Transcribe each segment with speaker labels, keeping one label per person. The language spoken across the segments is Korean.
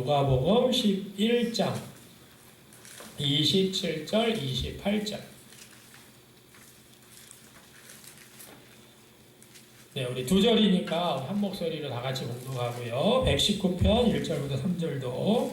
Speaker 1: 누가복음 11장 27절 28절. 네, 우리 두 절이니까 한 목소리로 다 같이 봉독하고요. 119편 1절부터 3절도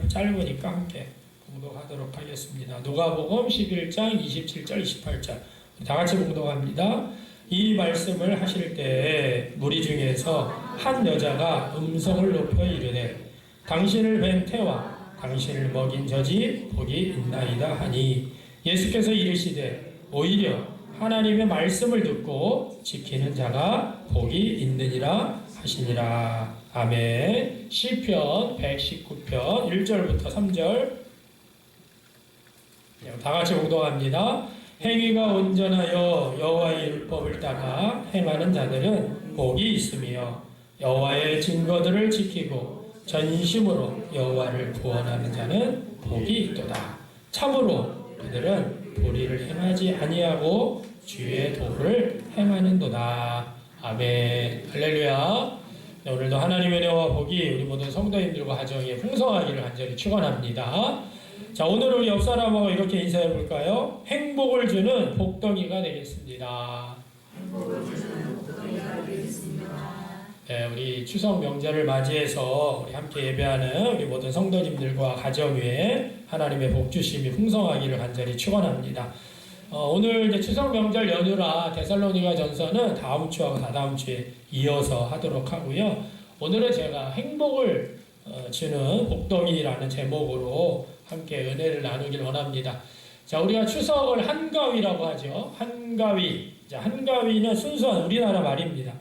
Speaker 1: 짧으니까 함께 봉독하도록 하겠습니다. 누가복음 11장 27절 28절 다 같이 봉독합니다. 이 말씀을 하실 때에 무리 중에서 한 여자가 음성을 높여 이르되 당신을 뵌 태와 당신을 먹인 젖이 복이 있나이다 하니 예수께서 이르시되 오히려 하나님의 말씀을 듣고 지키는 자가 복이 있느니라 하시니라. 아멘. 시편 119편 1절부터 3절 다 같이 봉독합니다. 행위가 온전하여 여호와의 율법을 따라 행하는 자들은 복이 있으며 여호와의 증거들을 지키고 전심으로 여호와를 구원하는 자는 복이 있도다. 참으로 그들은 불의를 행하지 아니하고 주의 도를 행하는도다. 아멘. 할렐루야. 네, 오늘도 하나님의 은혜와 복이 우리 모든 성도님들과 가정에 풍성하기를 간절히 축원합니다. 자, 오늘 우리 옆 사람하고 이렇게 인사해 볼까요? 행복을 주는 복덩이가 되겠습니다.
Speaker 2: 행복을 주는 복덩이가 되겠습니다.
Speaker 1: 네, 우리 추석 명절을 맞이해서 우리 함께 예배하는 우리 모든 성도님들과 가정 위에 하나님의 복 주심이 풍성하기를 간절히 축원합니다. 오늘 이제 추석 명절 연휴라 데살로니가 전서는 다음 주하고 다다음 주에 이어서 하도록 하고요. 오늘은 제가 행복을 주는 복덩이라는 제목으로 함께 은혜를 나누길 원합니다. 자, 우리가 추석을 한가위라고 하죠. 한가위. 자, 한가위는 순수한 우리나라 말입니다.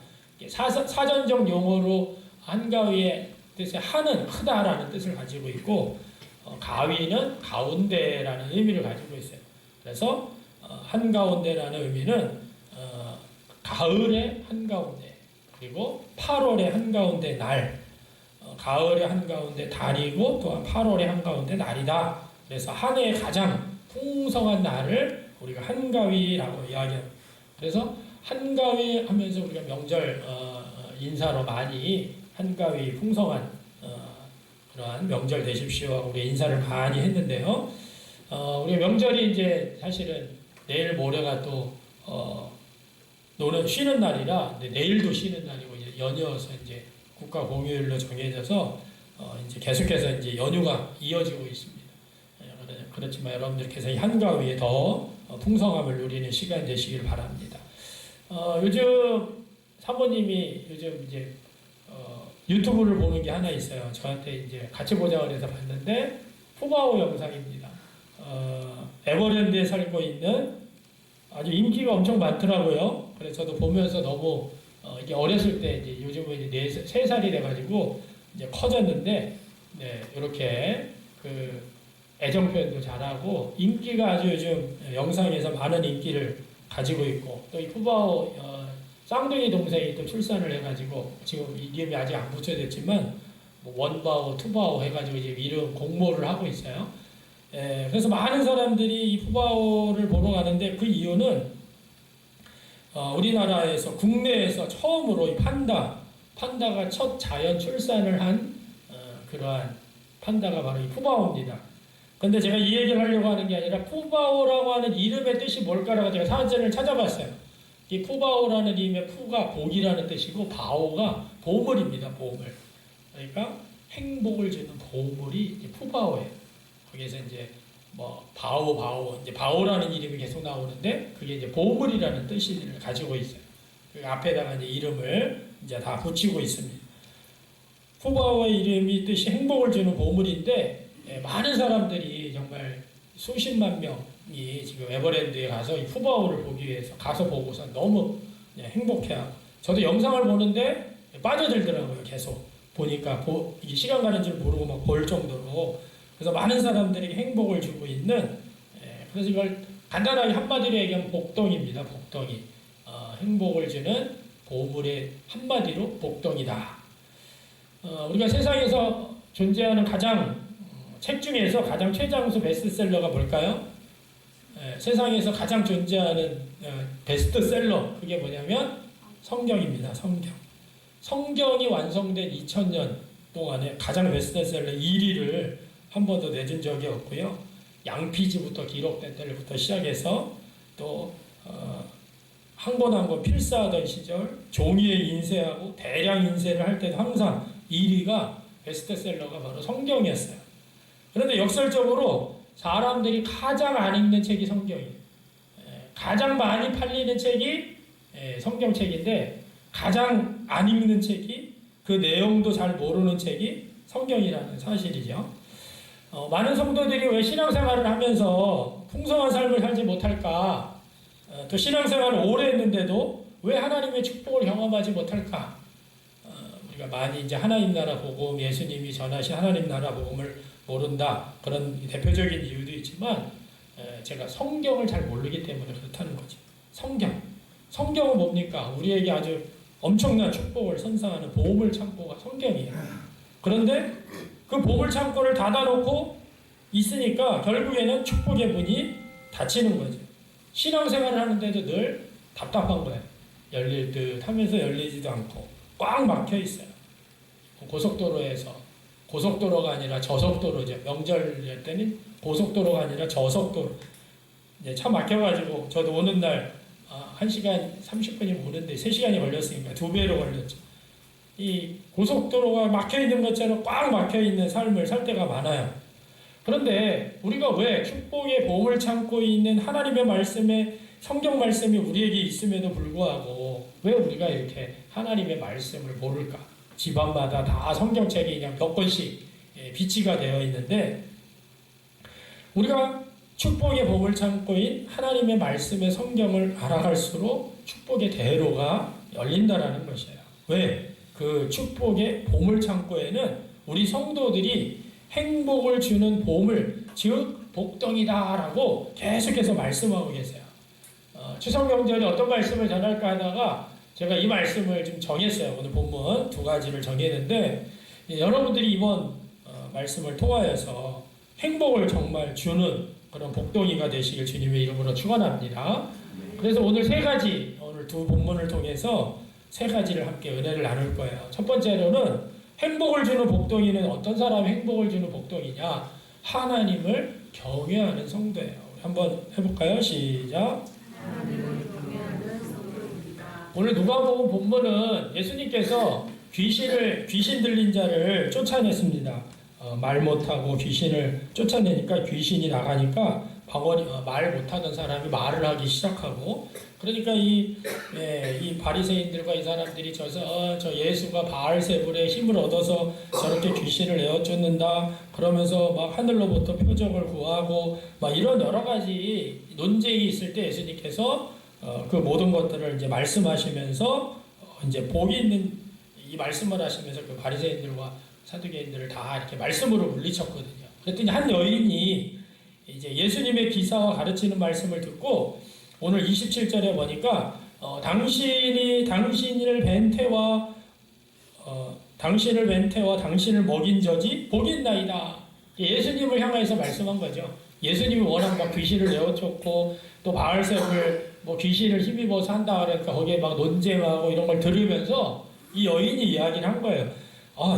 Speaker 1: 사전적 용어로 한가위의 뜻이 한은 크다라는 뜻을 가지고 있고 가위는 가운데라는 의미를 가지고 있어요. 그래서 한가운데라는 의미는 가을의 한가운데 그리고 8월의 한가운데 날 가을의 한가운데 달이고 또한 8월의 한가운데 날이다. 그래서 한 해의 가장 풍성한 날을 우리가 한가위라고 이야기합니다. 그래서 한가위 하면서 우리가 명절 인사로 많이 한가위 풍성한 그러한 명절 되십시오 우리 인사를 많이 했는데요. 우리 명절이 이제 사실은 내일 모레가 또 쉬는 날이라 내일도 쉬는 날이고 이제 연이어서 이제 국가 공휴일로 정해져서 이제 계속해서 이제 연휴가 이어지고 있습니다. 그렇지만 여러분들께서 이 한가위에 더 풍성함을 누리는 시간 되시길 바랍니다. 요즘 사모님이 요즘 이제 유튜브를 보는 게 하나 있어요. 저한테 이제 같이 보자고 해서 봤는데 푸바오 영상입니다. 에버랜드에 살고 있는 아주 인기가 엄청 많더라고요. 그래서 저도 보면서 너무 이게 어렸을 때 이제 요즘은 이제 3살이 돼가지고 이제 커졌는데 네, 이렇게 그 애정 표현도 잘하고 인기가 아주 요즘 영상에서 많은 인기를 가지고 있고 또 이 푸바오 쌍둥이 동생이 또 출산을 해가지고 지금 이름이 아직 안 붙여졌지만 뭐 원바오, 투바오 해가지고 이제 이름 공모를 하고 있어요. 그래서 많은 사람들이 이 푸바오를 보러 가는데 그 이유는 우리나라에서 국내에서 처음으로 이 판다가 첫 자연 출산을 한 그러한 판다가 바로 이 푸바오입니다. 근데 제가 이 얘기를 하려고 하는 게 아니라 푸바오라고 하는 이름의 뜻이 뭘까라고 제가 사전을 찾아봤어요. 이 푸바오라는 이름의 푸가 복이라는 뜻이고 바오가 보물입니다. 보물. 그러니까 행복을 주는 보물이 푸바오예요. 거기에서 이제 뭐 바오 이제 바오라는 이름이 계속 나오는데 그게 이제 보물이라는 뜻을 가지고 있어요. 그 앞에다가 이제 이름을 이제 다 붙이고 있습니다. 푸바오의 이름이 뜻이 행복을 주는 보물인데 많은 사람들이 정말 수십만 명이 지금 에버랜드에 가서 이 푸바오를 보기 위해서 가서 보고서 너무 행복해하고 저도 영상을 보는데 빠져들더라고요. 계속 보니까 이게 시간 가는 줄 모르고 막 볼 정도로 그래서 많은 사람들에게 행복을 주고 있는 그래서 이걸 간단하게 한마디로 얘기하면 복덩이입니다. 복덩이. 행복을 주는 보물의 한마디로 복덩이다. 우리가 세상에서 존재하는 책 중에서 가장 최장수 베스트셀러가 뭘까요? 세상에서 가장 존재하는 베스트셀러 그게 뭐냐면 성경입니다. 성경이 완성된 2000년 동안에 가장 베스트셀러 1위를 한 번도 내준 적이 없고요. 양피지부터 기록된 때부터 시작해서 또 한 권 한 권 필사하던 시절 종이에 인쇄하고 대량 인쇄를 할 때도 항상 1위가 베스트셀러가 바로 성경이었어요. 그런데 역설적으로 사람들이 가장 안 읽는 책이 성경이에요. 가장 많이 팔리는 책이 성경책인데 가장 안 읽는 책이 그 내용도 잘 모르는 책이 성경이라는 사실이죠. 많은 성도들이 왜 신앙생활을 하면서 풍성한 삶을 살지 못할까? 또 신앙생활을 오래 했는데도 왜 하나님의 축복을 경험하지 못할까? 우리가 많이 이제 하나님 나라 복음, 예수님이 전하신 하나님 나라 복음을 모른다. 그런 대표적인 이유도 있지만 제가 성경을 잘 모르기 때문에 그렇다는 거죠. 성경은 뭡니까? 우리에게 아주 엄청난 축복을 선사하는 보물 창고가 성경이에요. 그런데 그 보물 창고를 닫아놓고 있으니까 결국에는 축복의 문이 닫히는 거죠. 신앙생활을 하는데도 늘 답답한 거예요. 열릴 듯 하면서 열리지도 않고 꽉 막혀 있어요. 고속도로가 아니라 저속도로죠. 명절 때는 고속도로가 아니라 저속도로. 이제 차 막혀가지고 저도 오는 날 1시간 30분이 오는데 3시간이 걸렸으니까 2배로 걸렸죠. 이 고속도로가 막혀있는 것처럼 꽉 막혀있는 삶을 살 때가 많아요. 그런데 우리가 왜 축복의 보물 창고에 있는 하나님의 말씀에 성경 말씀이 우리에게 있음에도 불구하고 왜 우리가 이렇게 하나님의 말씀을 모를까? 집안마다 다 성경책이 그냥 몇 권씩 비치가 되어 있는데 우리가 축복의 보물 창고인 하나님의 말씀의 성경을 알아갈수록 축복의 대로가 열린다라는 것이에요. 왜? 그 축복의 보물 창고에는 우리 성도들이 행복을 주는 보물, 즉 복덩이다라고 계속해서 말씀하고 계세요. 추석 명절에 어떤 말씀을 전할까 하다가 제가 이 말씀을 좀 정했어요. 오늘 본문 2가지를 정했는데 여러분들이 이번 말씀을 통하여서 행복을 정말 주는 그런 복덩이가 되시길 주님의 이름으로 축원합니다. 그래서 오늘 3가지, 오늘 2 본문을 통해서 3가지를 함께 은혜를 나눌 거예요. 첫 번째로는 행복을 주는 복덩이는 어떤 사람이 행복을 주는 복덩이냐? 하나님을 경외하는 성도예요. 우리 한번 해볼까요? 시작. 오늘 누가복음 본문은 예수님께서 귀신 들린 자를 쫓아냈습니다. 말 못하고 귀신을 쫓아내니까 귀신이 나가니까 말 못하던 사람이 말을 하기 시작하고 그러니까 이 바리새인들과 이 사람들이 저 예수가 바알세불의 힘을 얻어서 저렇게 귀신을 내어쫓는다 그러면서 막 하늘로부터 표적을 구하고 막 이런 여러 가지 논쟁이 있을 때 예수님께서 그 모든 것들을 이제 말씀하시면서 이제 복이 있는 이 말씀을 하시면서 그 바리새인들과 사두개인들을 다 이렇게 말씀으로 물리쳤거든요. 그랬더니 한 여인이 이제 예수님의 기사와 가르치는 말씀을 듣고 오늘 27절에 보니까 당신을 뵌 태와 당신을 먹인 저지 복이 있나이다. 예수님을 향해서 말씀한 거죠. 예수님이 워낙 막 귀신을 내어쫓고 또 바알세불 귀신을 힘입어서 한다 그러니까 거기에 막 논쟁하고 이런 걸 들으면서 이 여인이 이야기를 한 거예요.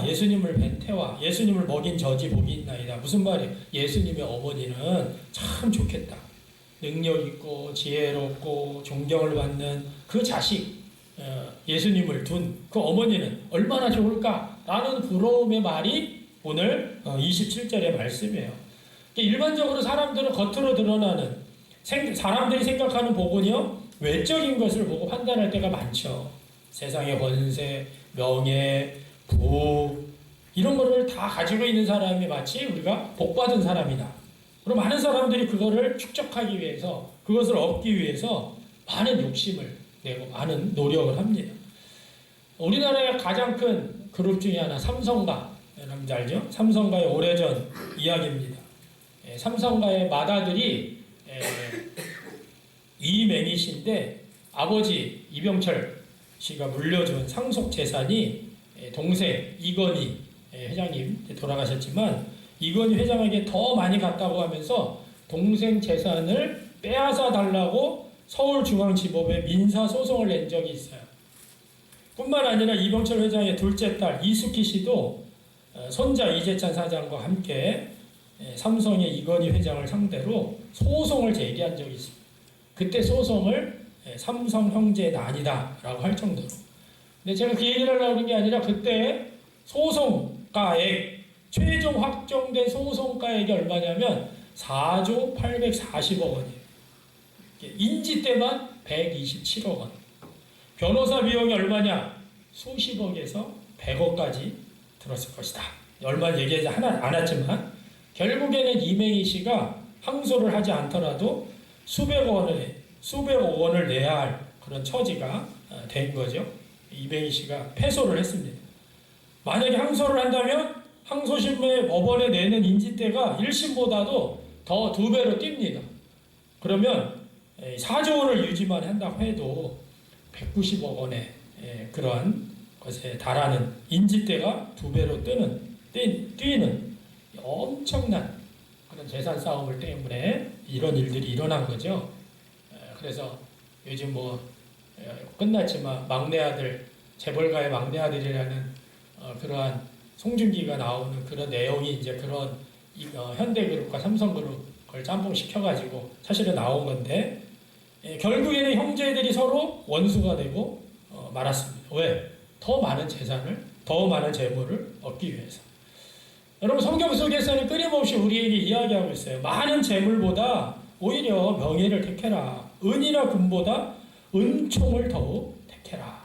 Speaker 1: 예수님을 뵌 태와 예수님을 먹인 저지 복이 있나이다. 무슨 말이에요? 예수님의 어머니는 참 좋겠다. 능력 있고 지혜롭고 존경을 받는 그 자식 예수님을 둔 그 어머니는 얼마나 좋을까라는 부러움의 말이 오늘 27절의 말씀이에요. 일반적으로 사람들은 겉으로 드러나는 사람들이 생각하는 복은요 외적인 것을 보고 판단할 때가 많죠. 세상의 권세, 명예, 부 이런 거를 다 가지고 있는 사람이 마치 우리가 복받은 사람이다. 그럼 많은 사람들이 그거를 축적하기 위해서 그것을 얻기 위해서 많은 욕심을 내고 많은 노력을 합니다. 우리나라의 가장 큰 그룹 중에 하나 삼성가 여러분 알죠? 삼성가의 오래전 이야기입니다. 삼성가의 맏아들이 이맹희 씨인데 아버지 이병철 씨가 물려준 상속 재산이 동생 이건희 회장님 돌아가셨지만 이건희 회장에게 더 많이 갔다고 하면서 동생 재산을 빼앗아 달라고 서울중앙지법에 민사소송을 낸 적이 있어요. 뿐만 아니라 이병철 회장의 둘째 딸 이숙희 씨도 손자 이재찬 사장과 함께 삼성의 이건희 회장을 상대로 소송을 제기한 적이 있습니다. 그때 소송을 삼성 형제의 난이다라고 할 정도로. 근데 제가 그 얘기를 하려고 하는 게 아니라 그때 소송가액, 최종 확정된 소송가액이 얼마냐면 4조 840억 원이에요. 인지 때만 127억 원. 변호사 비용이 얼마냐? 수십억에서 100억까지 들었을 것이다. 얼마 얘기하지 않았지만 결국에는 이맹희 씨가 항소를 하지 않더라도 수백억 원을 내야 할 그런 처지가 된 거죠. 이맹희 씨가 패소를 했습니다. 만약에 항소를 한다면 항소심에 법원에 내는 인지대가 1심보다도 더 2배로 뜁니다. 그러면 4조 원을 유지만 한다고 해도 190억 원의 그러한 것에 달하는 인지대가 2배로 뛰는 엄청난 그런 재산 싸움을 때문에 이런 일들이 일어난 거죠. 그래서 요즘 끝났지만 막내 아들, 재벌가의 막내 아들이라는 그러한 송중기가 나오는 그런 내용이 이제 그런 현대그룹과 삼성그룹 걸 짬뽕 시켜가지고 사실은 나온 건데 결국에는 형제들이 서로 원수가 되고 말았습니다. 왜? 더 많은 재산을, 더 많은 재물을 얻기 위해서. 여러분 성경 속에서는 끊임없이 우리에게 이야기하고 있어요. 많은 재물보다 오히려 명예를 택해라. 은이나 금보다 은총을 더욱 택해라.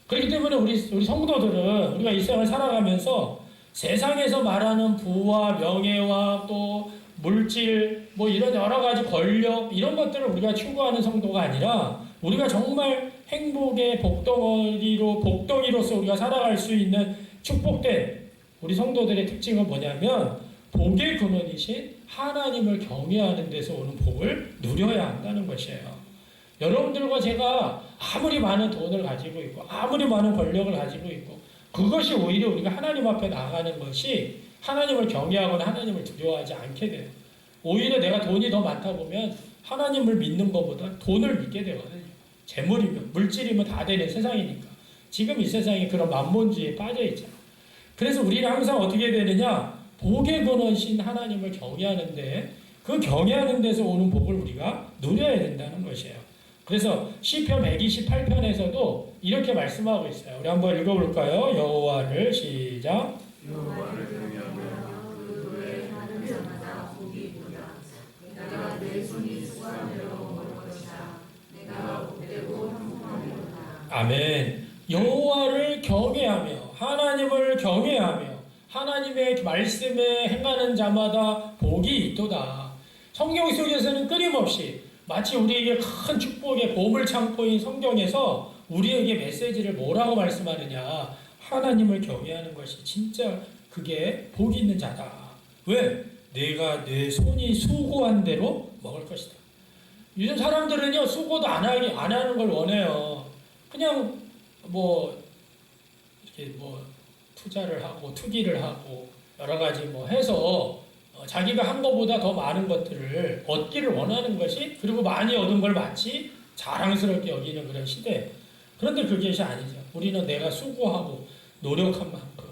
Speaker 1: 그렇기 때문에 우리 성도들은 우리가 이 세상을 살아가면서 세상에서 말하는 부와 명예와 또 물질 이런 여러 가지 권력 이런 것들을 우리가 추구하는 성도가 아니라 우리가 정말 행복의 복덩이로서 우리가 살아갈 수 있는 축복된 우리 성도들의 특징은 뭐냐면 복의 근원이신 하나님을 경외하는 데서 오는 복을 누려야 한다는 것이에요. 여러분들과 제가 아무리 많은 돈을 가지고 있고 아무리 많은 권력을 가지고 있고 그것이 오히려 우리가 하나님 앞에 나아가는 것이 하나님을 경외하거나 하나님을 두려워하지 않게 돼요. 오히려 내가 돈이 더 많다 보면 하나님을 믿는 것보다 돈을 믿게 되거든요. 재물이면 물질이면 다 되는 세상이니까. 지금 이 세상이 그런 만몬주의에 빠져 있잖아. 그래서 우리는 항상 어떻게 되느냐? 복의 근원이신 하나님을 경외하는데 그 경외하는 데서 오는 복을 우리가 누려야 된다는 것이에요. 그래서 시편 128편에서도 이렇게 말씀하고 있어요. 우리 한번 읽어볼까요? 여호와를 시작.
Speaker 2: 여호와를 경외하며 그 도에 하는 자마다 복이 있도다. 내가 내 손이 수고한 대로 먹을 것이다. 내가 복되고 형통하리로다.
Speaker 1: 아멘. 여호와를 경외하며 하나님을 경외하며 하나님의 말씀에 행하는 자마다 복이 있도다. 성경 속에서는 끊임없이 마치 우리에게 큰 축복의 보물창고인 성경에서 우리에게 메시지를 뭐라고 말씀하느냐. 하나님을 경외하는 것이 진짜 그게 복이 있는 자다. 왜? 내가 내 손이 수고한 대로 먹을 것이다. 요즘 사람들은요 수고도 안 하는 걸 원해요. 그냥 이렇게 투자를 하고 투기를 하고 여러 가지 해서 자기가 한 것보다 더 많은 것들을 얻기를 원하는 것이 그리고 많이 얻은 걸 마치 자랑스럽게 여기는 그런 시대. 그런데 그것이 아니죠. 우리는 내가 수고하고 노력한 만큼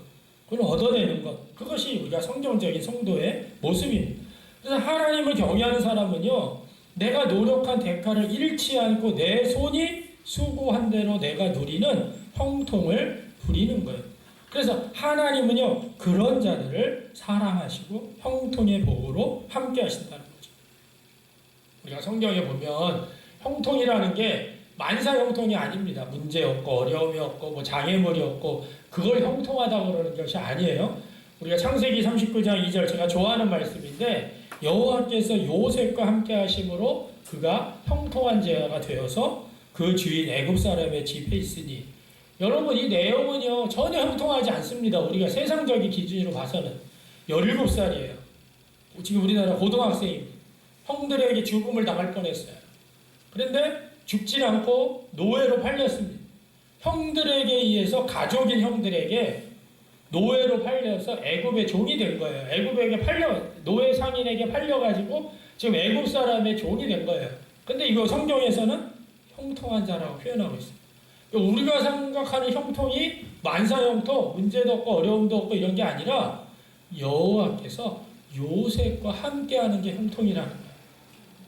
Speaker 1: 그걸 얻어내는 것. 그것이 우리가 성경적인 성도의 모습입니다. 그래서 하나님을 경외하는 사람은요. 내가 노력한 대가를 잃지 않고 내 손이 수고한 대로 내가 누리는 형통을 부리는 거예요. 그래서 하나님은요. 그런 자들을 사랑하시고 형통의 복으로 함께 하신다는 거죠. 우리가 성경에 보면 형통이라는 게 만사 형통이 아닙니다. 문제 없고 어려움이 없고 장애물이 없고 그걸 형통하다고 그러는 것이 아니에요. 우리가 창세기 39장 2절 제가 좋아하는 말씀인데 여호와께서 요셉과 함께 하심으로 그가 형통한 자가 되어서 그 주인 애굽 사람의 집에 있으니. 여러분 이 내용은요 전혀 형통하지 않습니다. 우리가 세상적인 기준으로 봐서는 17살이에요. 지금 우리나라 고등학생입니다. 형들에게 죽음을 당할 뻔했어요. 그런데 죽지 않고 노예로 팔렸습니다. 형들에게 의해서 가족인 형들에게 노예로 팔려서 애굽의 종이 된 거예요. 애굽에게 노예 상인에게 팔려가지고 지금 애굽 사람의 종이 된 거예요. 근데 이거 성경에서는 형통한 자라고 표현하고 있어요. 우리가 생각하는 형통이 만사형통, 문제도 없고 어려움도 없고 이런 게 아니라 여호와께서 요셉과 함께하는 게 형통이라는 거예요.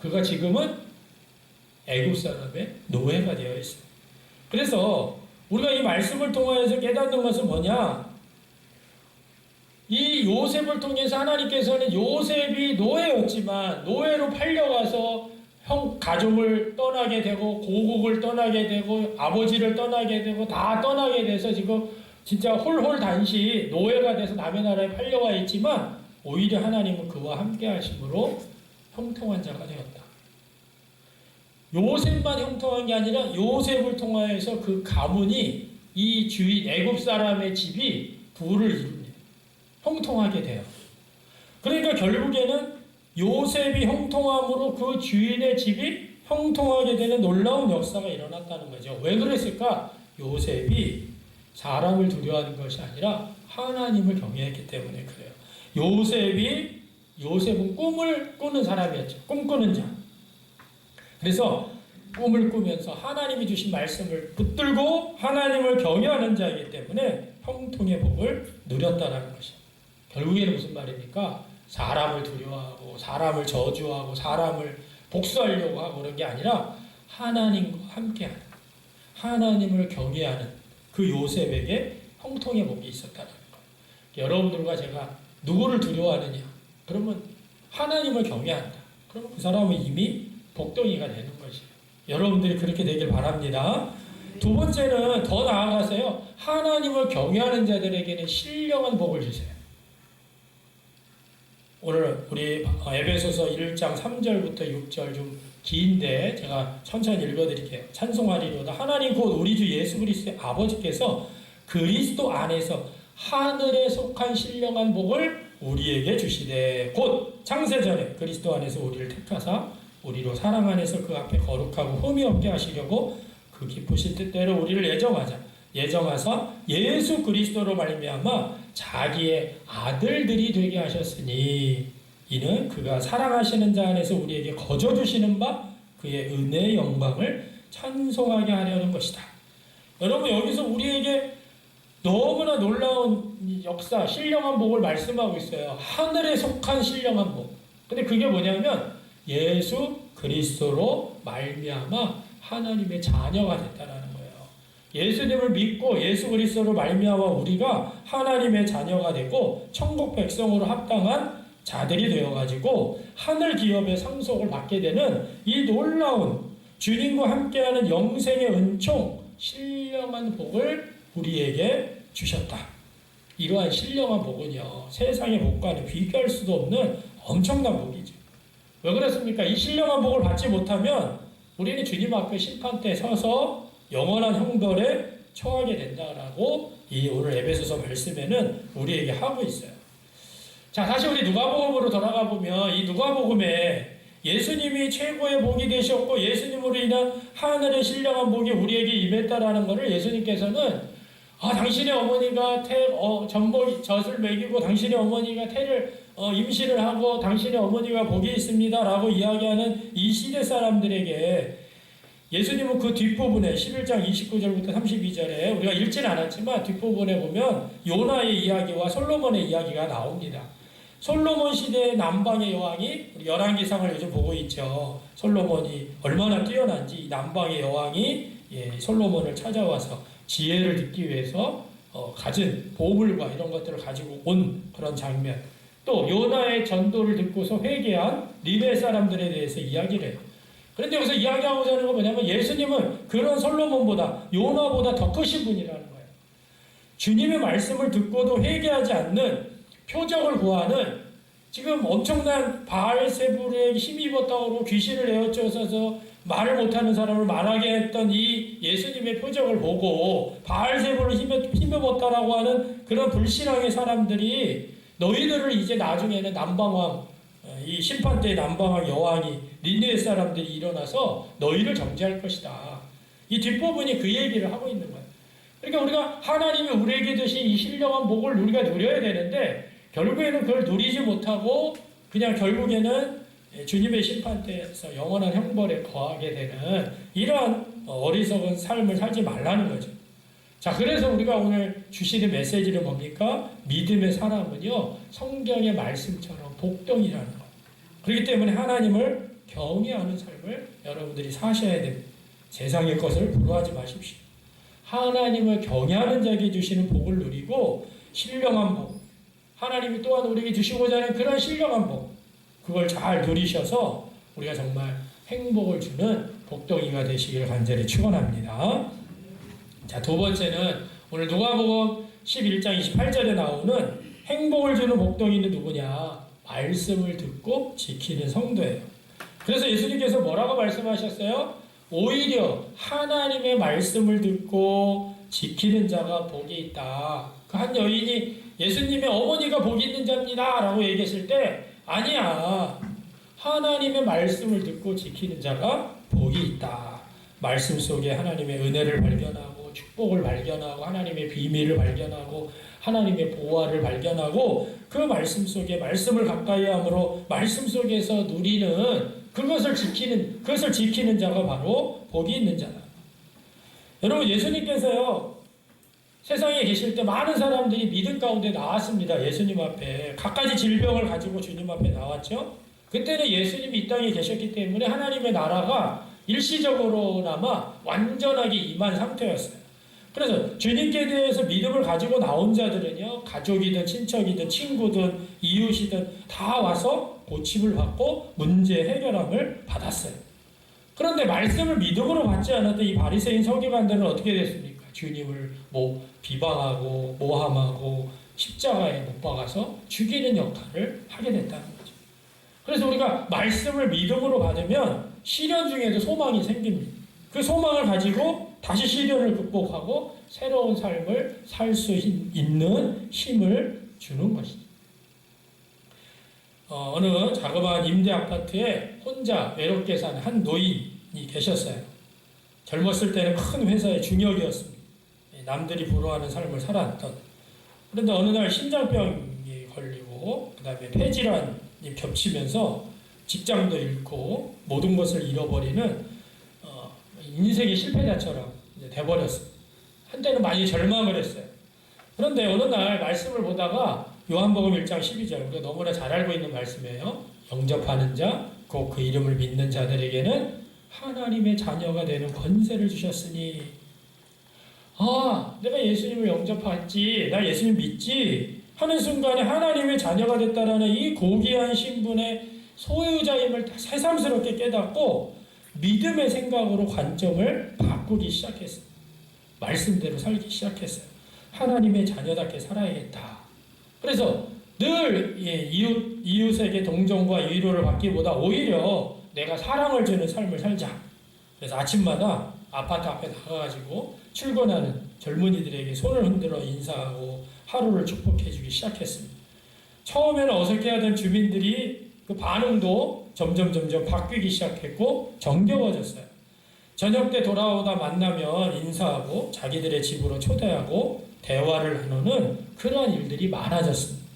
Speaker 1: 그가 지금은 애굽 사람의 노예가 되어 있어요. 그래서 우리가 이 말씀을 통하여서 깨닫는 것은 뭐냐? 이 요셉을 통해서 하나님께서는 요셉이 노예였지만 노예로 팔려가서 가족을 떠나게 되고 고국을 떠나게 되고 아버지를 떠나게 되고 다 떠나게 돼서 지금 진짜 홀홀단시 노예가 돼서 남의 나라에 팔려와 있지만 오히려 하나님은 그와 함께 하심으로 형통한 자가 되었다. 요셉만 형통한 게 아니라 요셉을 통하여서 그 가문이 이 주인 애굽 사람의 집이 부를 이룹니다. 형통하게 돼요. 그러니까 결국에는 요셉이 형통함으로 그 주인의 집이 형통하게 되는 놀라운 역사가 일어났다는 거죠. 왜 그랬을까? 요셉이 사람을 두려워하는 것이 아니라 하나님을 경외했기 때문에 그래요. 요셉은 꿈을 꾸는 사람이었죠. 꿈꾸는 자. 그래서 꿈을 꾸면서 하나님이 주신 말씀을 붙들고 하나님을 경외하는 자이기 때문에 형통의 복을 누렸다는 것이에요. 결국에는 무슨 말입니까? 사람을 두려워하고 사람을 저주하고 사람을 복수하려고 하고 그런 게 아니라 하나님과 함께하는, 하나님을 경외하는 그 요셉에게 형통의 복이 있었다는 거예요. 여러분들과 제가 누구를 두려워하느냐? 그러면 하나님을 경외한다. 그러면 그 사람은 이미 복덩이가 되는 것이에요. 여러분들이 그렇게 되길 바랍니다. 두 번째는 더 나아가서요. 하나님을 경외하는 자들에게는 신령한 복을 주세요. 오늘 우리 에베소서 1장 3절부터 6절 좀 긴데 제가 천천히 읽어드릴게요. 찬송하리로다 하나님 곧 우리 주 예수 그리스도의 아버지께서 그리스도 안에서 하늘에 속한 신령한 복을 우리에게 주시되 곧 창세전에 그리스도 안에서 우리를 택하사 우리로 사랑 안에서 그 앞에 거룩하고 흠이 없게 하시려고 그 기쁘신 뜻대로 우리를 예정하사 예수 그리스도로 말미암아 자기의 아들들이 되게 하셨으니 이는 그가 사랑하시는 자 안에서 우리에게 거저 주시는 바 그의 은혜의 영광을 찬송하게 하려는 것이다. 여러분 여기서 우리에게 너무나 놀라운 역사, 신령한 복을 말씀하고 있어요. 하늘에 속한 신령한 복. 근데 그게 뭐냐면 예수 그리스도로 말미암아 하나님의 자녀가 됐다는 거예요. 예수님을 믿고 예수 그리스도로 말미암아 우리가 하나님의 자녀가 되고 천국 백성으로 합당한 자들이 되어가지고 하늘 기업의 상속을 받게 되는 이 놀라운 주님과 함께하는 영생의 은총, 신령한 복을 우리에게 주셨다. 이러한 신령한 복은요, 세상의 복과는 비교할 수도 없는 엄청난 복이죠. 왜 그렇습니까? 이 신령한 복을 받지 못하면 우리는 주님 앞에 심판 때 서서 영원한 형벌에 처하게 된다라고 이 오늘 에베소서 말씀에는 우리에게 하고 있어요. 자, 다시 우리 누가복음으로 돌아가 보면 이 누가복음에 예수님이 최고의 복이 되셨고 예수님으로 인한 하늘의 신령한 복이 우리에게 임했다라는 것을 예수님께서는 당신의 어머니가 젖을 먹이고 당신의 어머니가 임신을 하고 당신의 어머니가 복이 있습니다 라고 이야기하는 이 시대 사람들에게 예수님은 그 뒷부분에 11장 29절부터 32절에 우리가 읽지는 않았지만 뒷부분에 보면 요나의 이야기와 솔로몬의 이야기가 나옵니다. 솔로몬 시대의 남방의 여왕이 우리 열왕기상을 요즘 보고 있죠. 솔로몬이 얼마나 뛰어난지 남방의 여왕이 솔로몬을 찾아와서 지혜를 듣기 위해서 가진 보물과 이런 것들을 가지고 온 그런 장면. 또 요나의 전도를 듣고서 회개한 니네 사람들에 대해서 이야기를 해요. 그런데 여기서 이야기하고자 하는 건 뭐냐면 예수님은 그런 솔로몬보다 요나보다 더 크신 분이라는 거예요. 주님의 말씀을 듣고도 회개하지 않는 표적을 구하는 지금 엄청난 바알세불에 힘입었다고 귀신을 내어쫓아서 말을 못하는 사람을 말하게 했던 이 예수님의 표적을 보고 바알세불을 힘입었다라고 하는 그런 불신앙의 사람들이 너희들을 이제 나중에는 남방왕 이 심판 때 남방왕 여왕이 니느웨 사람들이 일어나서 너희를 정죄할 것이다. 이 뒷부분이 그 얘기를 하고 있는 거예요. 그러니까 우리가 하나님이 우리에게 주신 이 신령한 복을 우리가 누려야 되는데 결국에는 그걸 누리지 못하고 그냥 결국에는 주님의 심판 때에서 영원한 형벌에 거하게 되는 이러한 어리석은 삶을 살지 말라는 거죠. 자, 그래서 우리가 오늘 주시는 메시지는 뭡니까? 믿음의 사람은요, 성경의 말씀처럼 복덩이라는 거. 그렇기 때문에 하나님을 경외하는 삶을 여러분들이 사셔야 됩니다. 세상의 것을 부러워하지 마십시오. 하나님을 경외하는 자에게 주시는 복을 누리고 신령한 복, 하나님이 또한 우리에게 주시고자 하는 그런 신령한 복, 그걸 잘 누리셔서 우리가 정말 행복을 주는 복덩이가 되시기를 간절히 축원합니다. 자, 두 번째는 오늘 누가복음 11장 28절에 나오는 행복을 주는 복덩이는 누구냐? 말씀을 듣고 지키는 성도예요. 그래서 예수님께서 뭐라고 말씀하셨어요? 오히려 하나님의 말씀을 듣고 지키는 자가 복이 있다. 그 한 여인이 예수님의 어머니가 복이 있는 자입니다 라고 얘기했을 때 아니야. 하나님의 말씀을 듣고 지키는 자가 복이 있다. 말씀 속에 하나님의 은혜를 발견하고 축복을 발견하고 하나님의 비밀을 발견하고 하나님의 보화를 발견하고 그 말씀 속에 말씀을 가까이 함으로 말씀 속에서 누리는 그것을 지키는 자가 바로 복이 있는 자다. 여러분, 예수님께서요 세상에 계실 때 많은 사람들이 믿음 가운데 나왔습니다. 예수님 앞에 갖가지 질병을 가지고 주님 앞에 나왔죠. 그때는 예수님이 이 땅에 계셨기 때문에 하나님의 나라가 일시적으로나마 완전하게 임한 상태였어요. 그래서 주님께 대해서 믿음을 가지고 나온 자들은요, 가족이든 친척이든 친구든 이웃이든 다 와서 고침을 받고 문제 해결함을 받았어요. 그런데 말씀을 믿음으로 받지 않았던 이 바리새인 서기관들은 어떻게 됐습니까? 주님을 비방하고 모함하고 십자가에 못 박아서 죽이는 역할을 하게 됐다는 거죠. 그래서 우리가 말씀을 믿음으로 받으면 시련 중에도 소망이 생깁니다. 그 소망을 가지고 다시 시련을 극복하고 새로운 삶을 살 수 있는 힘을 주는 것이죠. 어느 자그마한 임대 아파트에 혼자 외롭게 사는 한 노인이 계셨어요. 젊었을 때는 큰 회사의 중역이었습니다. 남들이 부러워하는 삶을 살았던. 그런데 어느 날 심장병이 걸리고 그 다음에 폐질환이 겹치면서 직장도 잃고 모든 것을 잃어버리는 인생의 실패자처럼 돼버렸어요. 한때는 많이 절망을 했어요. 그런데 어느 날 말씀을 보다가 요한복음 1장 12절, 우리가 너무나 잘 알고 있는 말씀이에요. 영접하는 자, 곧 그 이름을 믿는 자들에게는 하나님의 자녀가 되는 권세를 주셨으니, 내가 예수님을 영접했지, 나 예수님 믿지 하는 순간에 하나님의 자녀가 됐다라는 이 고귀한 신분의 소유자임을 새삼스럽게 깨닫고 믿음의 생각으로 관점을 바꾸기 시작했어요. 말씀대로 살기 시작했어요. 하나님의 자녀답게 살아야겠다. 그래서 늘 이웃에게 동정과 위로를 받기보다 오히려 내가 사랑을 주는 삶을 살자. 그래서 아침마다 아파트 앞에 나가가지고 출근하는 젊은이들에게 손을 흔들어 인사하고 하루를 축복해주기 시작했습니다. 처음에는 어색해하던 주민들이 그 반응도 점점 바뀌기 시작했고 정겨워졌어요. 저녁 때 돌아오다 만나면 인사하고 자기들의 집으로 초대하고 대화를 나누는 그러한 일들이 많아졌습니다.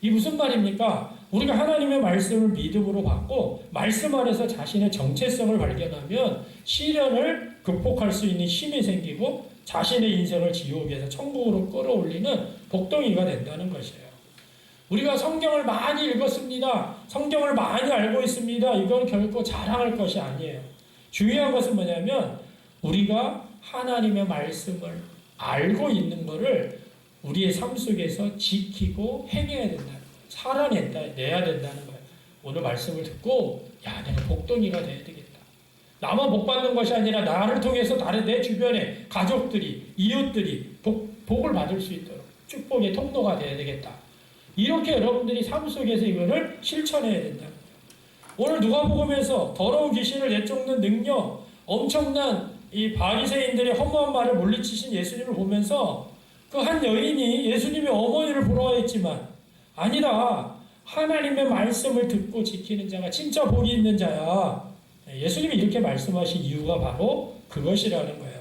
Speaker 1: 이 무슨 말입니까? 우리가 하나님의 말씀을 믿음으로 받고 말씀 안에서 자신의 정체성을 발견하면 시련을 극복할 수 있는 힘이 생기고 자신의 인생을 지옥에서 천국으로 끌어올리는 복덩이가 된다는 것이에요. 우리가 성경을 많이 읽었습니다. 성경을 많이 알고 있습니다. 이건 결코 자랑할 것이 아니에요. 중요한 것은 뭐냐면 우리가 하나님의 말씀을 알고 있는 것을 우리의 삶 속에서 지키고 행해야 된다는 거예요. 살아내야 된다는 거예요. 오늘 말씀을 듣고 내가 복덩이가 돼야 되겠다. 나만 복 받는 것이 아니라 나를 통해서 다른 내 주변의 가족들이, 이웃들이 복을 받을 수 있도록 축복의 통로가 돼야 되겠다. 이렇게 여러분들이 삶 속에서 이거를 실천해야 된다. 오늘 누가복음에서 더러운 귀신을 내쫓는 능력, 엄청난 이 바리새인들의 허무한 말을 물리치신 예수님을 보면서 그 한 여인이 예수님의 어머니를 부러워했지만 아니다. 하나님의 말씀을 듣고 지키는 자가 진짜 복이 있는 자야. 예수님이 이렇게 말씀하신 이유가 바로 그것이라는 거예요.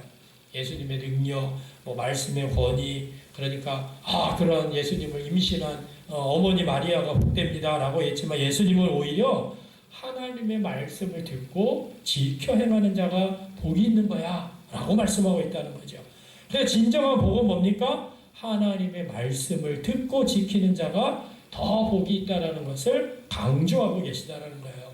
Speaker 1: 예수님의 능력, 말씀의 권위, 그러니까 그런 예수님을 임신한 어머니 마리아가 복됩니다 라고 했지만 예수님은 오히려 하나님의 말씀을 듣고 지켜 행하는 자가 복이 있는 거야 라고 말씀하고 있다는 거죠. 그래서 진정한 복은 뭡니까? 하나님의 말씀을 듣고 지키는 자가 더 복이 있다라는 것을 강조하고 계시다라는 거예요.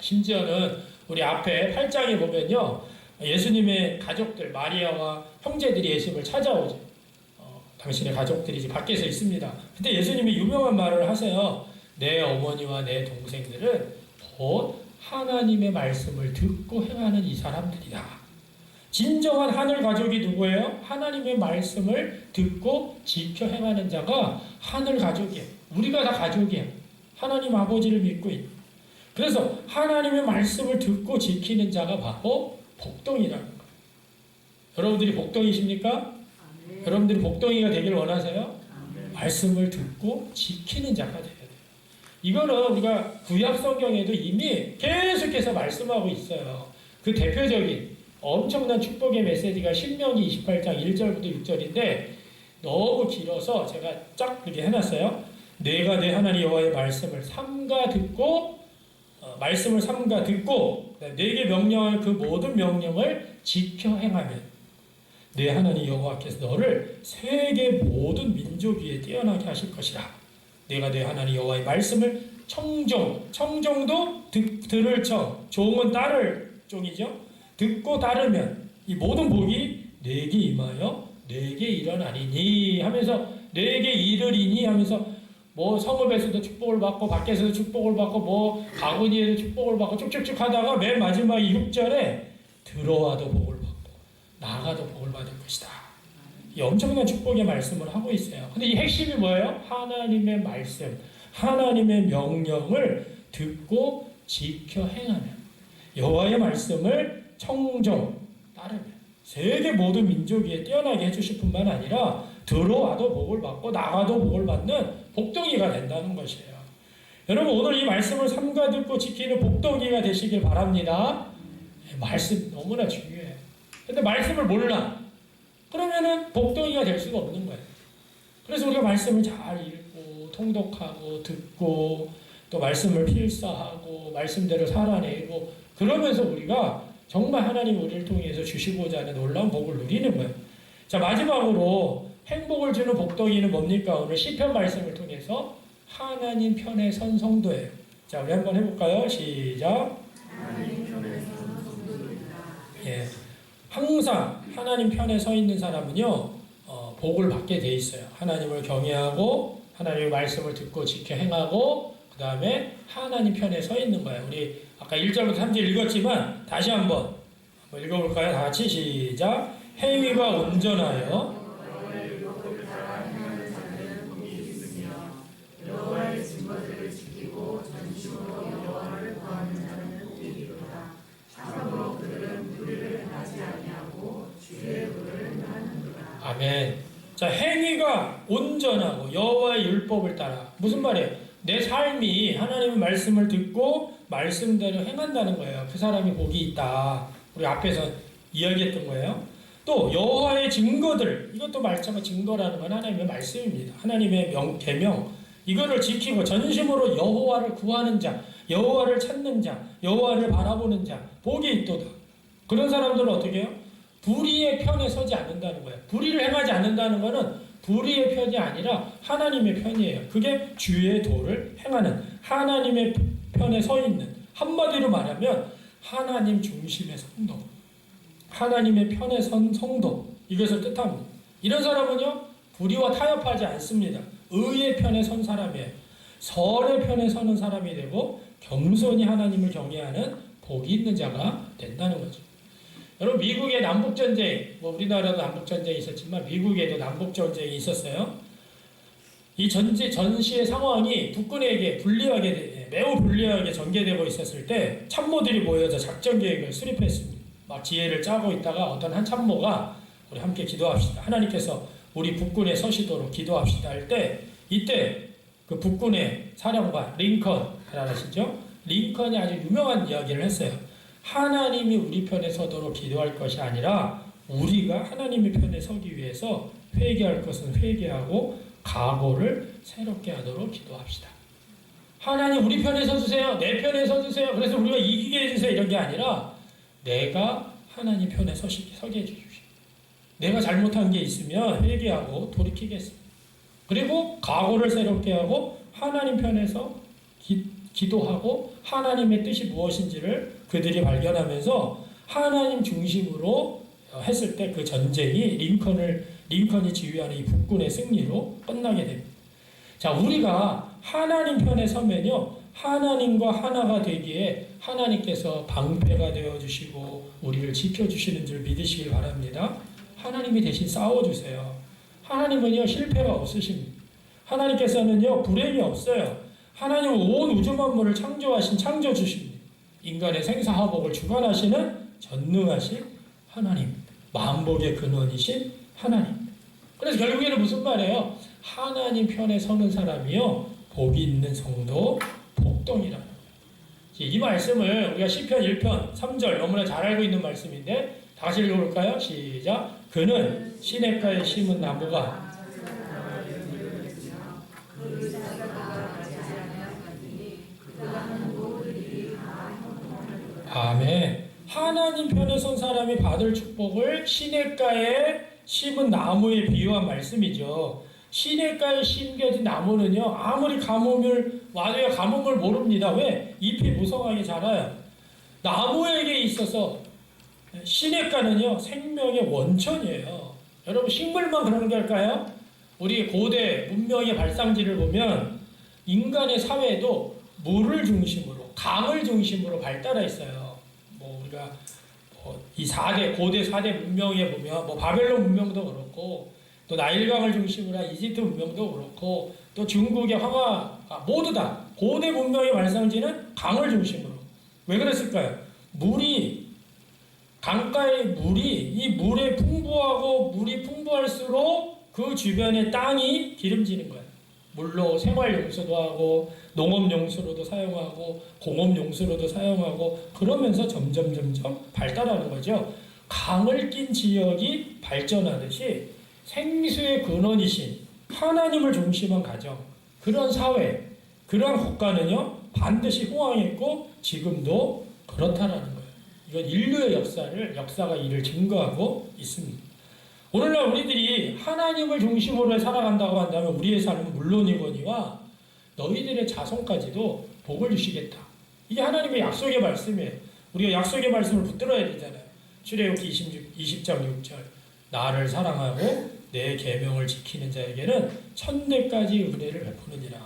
Speaker 1: 심지어는 우리 앞에 8장에 보면요, 예수님의 가족들 마리아와 형제들이 예수님을 찾아오죠. 당신의 가족들이 이제 밖에서 있습니다. 근데 예수님이 유명한 말을 하세요. 내 어머니와 내 동생들은 곧 하나님의 말씀을 듣고 행하는 이 사람들이다. 진정한 하늘 가족이 누구예요? 하나님의 말씀을 듣고 지켜 행하는 자가 하늘 가족이에요. 우리가 다 가족이에요. 하나님 아버지를 믿고 있는. 그래서 하나님의 말씀을 듣고 지키는 자가 바로 복덩이라는 거예요. 여러분들이 복덩이십니까? 여러분들이 복덩이가 되길 원하세요? 말씀을 듣고 지키는 자가 되어야 돼요. 이거는 우리가 구약 성경에도 이미 계속해서 말씀하고 있어요. 그 대표적인 엄청난 축복의 메시지가 신명기 28장 1절부터 6절인데 너무 길어서 제가 쫙 이렇게 해놨어요. 내가 내 하나님 여호와의 말씀을 삼가 듣고 내게 명령할 그 모든 명령을 지켜 행하면 내 하나님 여호와께서 너를 세계 모든 민족 위에 뛰어나게 하실 것이라. 내가 내 하나님 여호와의 말씀을 청종도 들을 청, 종은 따를 종이죠. 듣고 따르면 이 모든 복이 내게 임하여 내게 일어나리니 하면서 내게 이르리니 하면서 뭐 성읍에서도 축복을 받고 밖에서도 축복을 받고 뭐 바구니에도 축복을 받고 쭉쭉쭉 하다가 맨 마지막 6절에 들어와도 복을 받고 나가도 복을 받을 것이다. 이 엄청난 축복의 말씀을 하고 있어요. 근데 이 핵심이 뭐예요? 하나님의 말씀, 하나님의 명령을 듣고 지켜 행하면, 여호와의 말씀을 따르면 세계 모든 민족 위에 뛰어나게 해주실 뿐만 아니라 들어와도 복을 받고 나가도 복을 받는 복덩이가 된다는 것이에요. 여러분 오늘 이 말씀을 삼가 듣고 지키는 복덩이가 되시길 바랍니다. 말씀 너무나 중요해요. 근데 말씀을 몰라. 그러면은 복덩이가 될 수가 없는 거예요. 그래서 우리가 말씀을 잘 읽고 통독하고 듣고 또 말씀을 필사하고 말씀대로 살아내고 그러면서 우리가 정말 하나님 우리를 통해서 주시고자 하는 놀라운 복을 누리는 거예요. 자, 마지막으로 행복을 주는 복덩이는 뭡니까? 오늘 시편 말씀을 통해서 하나님 편에 선 성도예요. 자, 우리 한번 해볼까요? 시작.
Speaker 2: 하나님 편에 선 성도입니다.
Speaker 1: 예, 항상 하나님 편에 서 있는 사람은요, 복을 받게 돼 있어요. 하나님을 경외하고 하나님의 말씀을 듣고 지켜 행하고 그 다음에 하나님 편에 서 있는 거예요. 우리 아까 1절부터 3절 읽었지만 다시 한번 읽어볼까요? 다 같이 시작. 행위가 온전하여
Speaker 2: 여호와의 증거들을 지키고 전심으로 여호와를 구하는 자는 복이 이루리라. 참으로 그들은 불의를 행하지 아니하고 주의 의를 행하느니라.
Speaker 1: 아멘. 자, 행위가 온전하고 여호와의 율법을 따라. 무슨 말이에요? 내 삶이 하나님의 말씀을 듣고 말씀대로 행한다는 거예요. 그 사람이 복이 있다. 우리 앞에서 이야기했던 거예요. 또 여호와의 증거들, 이것도 말처럼 증거라는 건 하나님의 말씀입니다. 하나님의 계명, 이거를 지키고 전심으로 여호와를 구하는 자, 여호와를 찾는 자, 여호와를 바라보는 자, 복이 있도다. 그런 사람들은 어떻게 해요? 불의의 편에 서지 않는다는 거예요. 불의를 행하지 않는다는 것은 불의의 편이 아니라 하나님의 편이에요. 그게 주의 도를 행하는 하나님의 편에 서 있는, 한마디로 말하면 하나님 중심의 성도, 하나님의 편에 선 성도, 이것을 뜻합니다. 이런 사람은요, 불의와 타협하지 않습니다. 의의 편에 선 사람이에요. 설의 편에 서는 사람이 되고 겸손히 하나님을 경외하는 복이 있는 자가 된다는 거죠. 여러분, 미국의 남북전쟁, 우리나라도 남북전쟁이 있었지만 미국에도 남북전쟁이 있었어요. 이 전시의 상황이 북군에게 매우 불리하게 전개되고 있었을 때 참모들이 모여서 작전 계획을 수립했습니다. 막 지혜를 짜고 있다가 어떤 한 참모가 우리 함께 기도합시다. 하나님께서 우리 북군에 서시도록 기도합시다 할 때, 이때 그 북군의 사령관 링컨, 잘 아시죠? 링컨이 아주 유명한 이야기를 했어요. 하나님이 우리 편에 서도록 기도할 것이 아니라 우리가 하나님의 편에 서기 위해서 회개할 것은 회개하고 각오를 새롭게 하도록 기도합시다. 하나님 우리 편에 서주세요. 내 편에 서주세요. 그래서 우리가 이기게 해주세요. 이런 게 아니라 내가 하나님 편에 서게 해주십시오. 내가 잘못한 게 있으면 회개하고 돌이키겠습니다. 그리고 각오를 새롭게 하고 하나님 편에서 기도하고 하나님의 뜻이 무엇인지를 그들이 발견하면서 하나님 중심으로 했을 때 그 전쟁이 링컨이 지휘하는 이 북군의 승리로 끝나게 됩니다. 자, 우리가 하나님 편에 서면요, 하나님과 하나가 되기에 하나님께서 방패가 되어주시고 우리를 지켜주시는 줄 믿으시길 바랍니다. 하나님이 대신 싸워주세요. 하나님은요, 실패가 없으십니다. 하나님께서는요, 불행이 없어요. 하나님은 온 우주 만물을 창조하신 창조주십니다. 인간의 생사화복을 주관하시는 전능하신 하나님, 만복의 근원이신 하나님. 그래서 결국에는 무슨 말이에요? 하나님 편에 서는 사람이요, 복이 있는 성도, 복덩이라. 이 말씀을 우리가 시편 1편 3절 너무나 잘 알고 있는 말씀인데 다 같이 읽어볼까요? 시작. 그는 시냇가에 심은 나무가 아멘. 하나님 편에 선 사람이 받을 축복을 시냇가에 심은 나무에 비유한 말씀이죠. 시냇가에 심겨진 나무는요, 아무리 가뭄을 와도야 가뭄을 모릅니다. 왜? 잎이 무성하게 자라요. 나무에게 있어서 시냇가는요, 생명의 원천이에요. 여러분, 식물만 그러는 게 할까요? 우리 고대 문명의 발상지를 보면 인간의 사회도 물을 중심으로, 강을 중심으로 발달해 있어요. 우리가 이 4대, 고대 4대 문명에 보면 바벨론 문명도 그렇고 또 나일강을 중심으로 한 이집트 문명도 그렇고 또 중국의 황하, 모두 다 고대 문명의 발상지는 강을 중심으로. 왜 그랬을까요? 강가의 물이 이 물에 풍부하고 물이 풍부할수록 그 주변의 땅이 기름지는 거예요. 물로 생활용수도 하고 농업용수로도 사용하고 공업용수로도 사용하고 그러면서 점점 발달하는 거죠. 강을 낀 지역이 발전하듯이 생수의 근원이신 하나님을 중심한 가정, 그런 사회, 그런 국가는요 반드시 호황했고 지금도 그렇다라는 거예요. 이건 인류의 역사가 이를 증거하고 있습니다. 오늘날 우리들이 하나님을 중심으로 살아간다고 한다면 우리의 삶은 물론이거니와 너희들의 자손까지도 복을 주시겠다. 이게 하나님의 약속의 말씀이에요. 우리가 약속의 말씀을 붙들어야 되잖아요. 출애굽기 20장 6절 나를 사랑하고 내 계명을 지키는 자에게는 천대까지 은혜를 베푸느니라.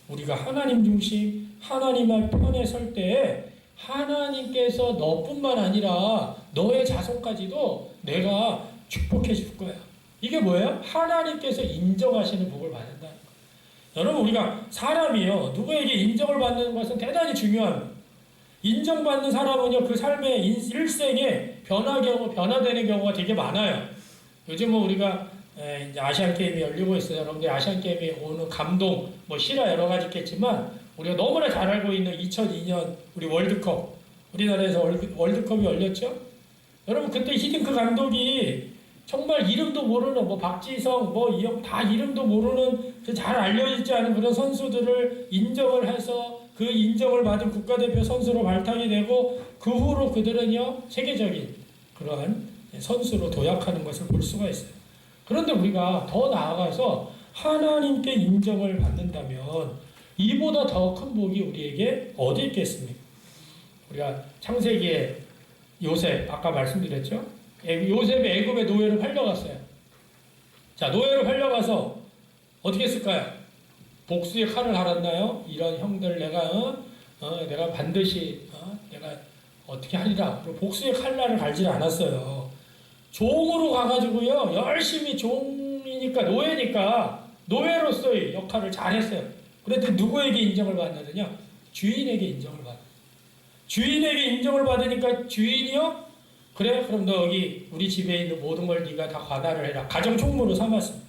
Speaker 1: 우리가 하나님 중심, 하나님 편에 설 때에 하나님께서 너뿐만 아니라 너의 자손까지도 내가 축복해 줄 거야. 이게 뭐예요? 하나님께서 인정하시는 복을 받는다는 거예요. 여러분, 우리가 사람이요, 누구에게 인정을 받는 것은 대단히 중요합니다. 인정받는 사람은요, 그 삶의 일생에 변화되는 경우가 되게 많아요. 요즘 우리가 이제 아시안게임이 열리고 있어요. 여러분들 아시안게임에 오는 감동, 실화 여러 가지 있겠지만 우리가 너무나 잘 알고 있는 2002년 우리 월드컵, 우리나라에서 월드컵이 열렸죠. 여러분, 그때 히딩크 감독이 정말 이름도 모르는 박지성, 이형 다 이름도 모르는 잘 알려지지 않은 그런 선수들을 인정을 해서 그 인정을 받은 국가대표 선수로 발탁이 되고 그 후로 그들은요 세계적인 그러한 선수로 도약하는 것을 볼 수가 있어요. 그런데 우리가 더 나아가서 하나님께 인정을 받는다면 이보다 더 큰 복이 우리에게 어디 있겠습니까? 우리가 창세기에 요셉, 아까 말씀드렸죠? 요셉이 애굽의 노예로 팔려갔어요. 자, 노예로 팔려가서 어떻게 했을까요? 복수의 칼을 갈았나요? 이런 형들 내가 반드시 내가 어떻게 하리라. 복수의 칼날을 갈지 않았어요. 종으로 가가지고요, 열심히 종이니까, 노예로서의 역할을 잘했어요. 그랬더니 누구에게 인정을 받느냐? 주인에게 인정을 받아요. 주인에게 인정을 받으니까 주인이요? 그래? 그럼 너 여기 우리 집에 있는 모든 걸 네가 다 관할을 해라. 가정 총무로 삼았습니다.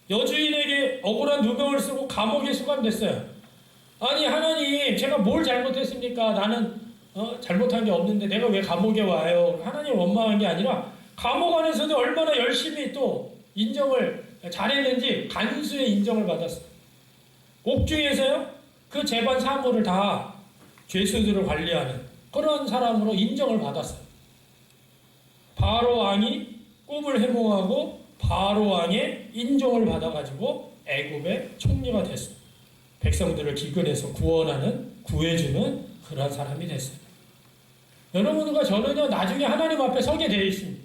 Speaker 1: 여주인에게 억울한 누명을 쓰고 감옥에 수감됐어요. 아니, 하나님, 제가 뭘 잘못했습니까? 나는 잘못한 게 없는데 내가 왜 감옥에 와요? 하나님 원망한 게 아니라 감옥 안에서도 얼마나 열심히 또 인정을 잘했는지 간수의 인정을 받았어요. 옥중에서요, 그 재반 사무를 다 죄수들을 관리하는 그런 사람으로 인정을 받았어요. 바로 왕이 꿈을 해몽하고 바로 왕의 인정을 받아가지고 애굽의 총리가 됐어요. 백성들을 기근해서 구해주는 그런 사람이 됐어요. 여러분과 저는요, 나중에 하나님 앞에 서게 되어 있습니다.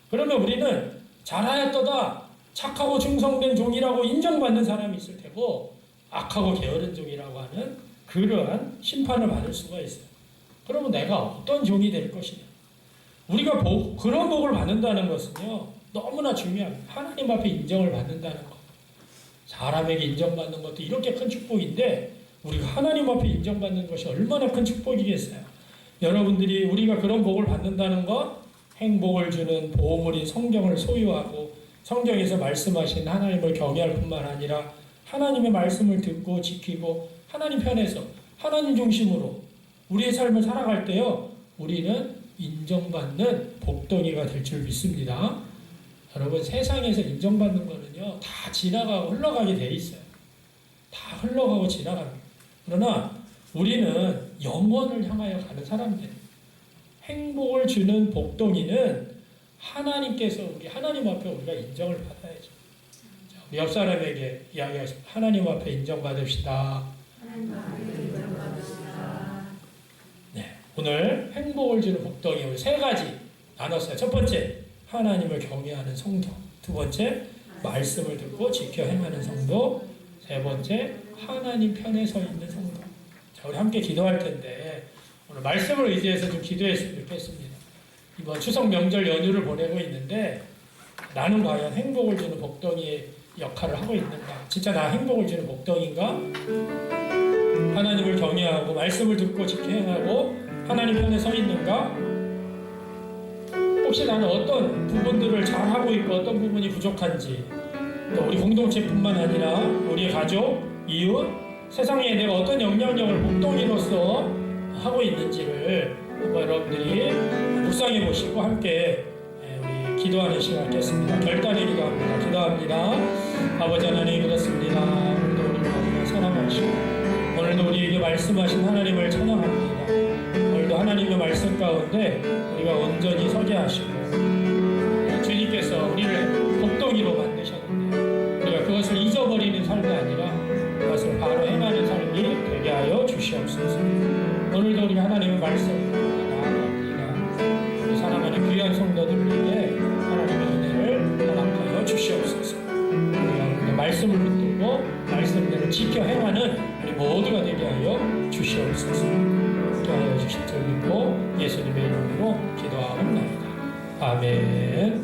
Speaker 1: 그러면 우리는 잘하였도다, 착하고 충성된 종이라고 인정받는 사람이 있을 테고, 악하고 게으른 종이라고 하는 그러한 심판을 받을 수가 있어요. 그러면 내가 어떤 종이 될 것이냐? 우리가 그런 복을 받는다는 것은요, 너무나 중요합니다. 하나님 앞에 인정을 받는다는 것. 사람에게 인정받는 것도 이렇게 큰 축복인데, 우리가 하나님 앞에 인정받는 것이 얼마나 큰 축복이겠어요. 여러분들이 우리가 그런 복을 받는다는 것, 행복을 주는 보호물인 성경을 소유하고 성경에서 말씀하신 하나님을 경외할 뿐만 아니라 하나님의 말씀을 듣고 지키고 하나님 편에서 하나님 중심으로 우리의 삶을 살아갈 때요, 우리는 인정받는 복덩이가 될 줄 믿습니다. 여러분, 세상에서 인정받는 거는요, 다 지나가고 흘러가게 돼 있어요. 다 흘러가고 지나갑니다. 그러나 우리는 영원을 향하여 가는 사람들, 행복을 주는 복덩이는 하나님께서 하나님 앞에 우리가 인정을 받아야죠. 자, 우리 옆 사람에게 이야기하십니다. 하나님 앞에 인정받읍시다. 네, 오늘 행복을 주는 복덩이 우리 세 가지 나눴어요. 첫 번째, 하나님을 경외하는 성도. 두 번째, 말씀을 듣고 지켜 행하는 성도. 세 번째, 하나님 편에 서 있는 성도. 자, 우리 함께 기도할 텐데 오늘 말씀을 의지해서 좀 기도했으면 좋겠습니다. 이번 추석 명절 연휴를 보내고 있는데 나는 과연 행복을 주는 복덩이의 역할을 하고 있는가? 진짜 나 행복을 주는 복덩이인가? 하나님을 경외하고 말씀을 듣고 지켜 행하고 하나님 편에 서 있는가? 혹시 나는 어떤 부분들을 잘하고 있고 어떤 부분이 부족한지, 또 우리 공동체뿐만 아니라 우리의 가족, 이웃, 세상에 내가 어떤 영향력을 복덩이로서 하고 있는지를 한번 여러분들이 묵상해 보시고 함께 우리 기도하는 시간 갖겠습니다. 결단의 기도합니다. 기도합니다. 아버지 하나님, 그렇습니다. 오늘도 우리를 너무나 사랑하시고 오늘도 우리에게 말씀하신 하나님을 찬양합니다. 오늘도 하나님의 말씀 가운데 우리가 온전히 서게 하시고 주님께서 우리를 복덩이로 만드셨는데 우리가 그것을 잊어버리는 삶이 아니라 그것을 바로 행하는 삶이 되게 하여 주시옵소서. 오늘도 우리가 하나님의 말씀을 나아갑니다. 우리 사랑하는 귀한 성도들에게 하나님의 은혜를 허락하여 주시옵소서. 우리가 오늘도 말씀을 붙들고 말씀대로 지켜 행하는 우리 모두가 되게 하여 주시옵소서. 함께 하여 주실 줄 믿고 예수님의 이름으로 기도하옵나이다. 아멘.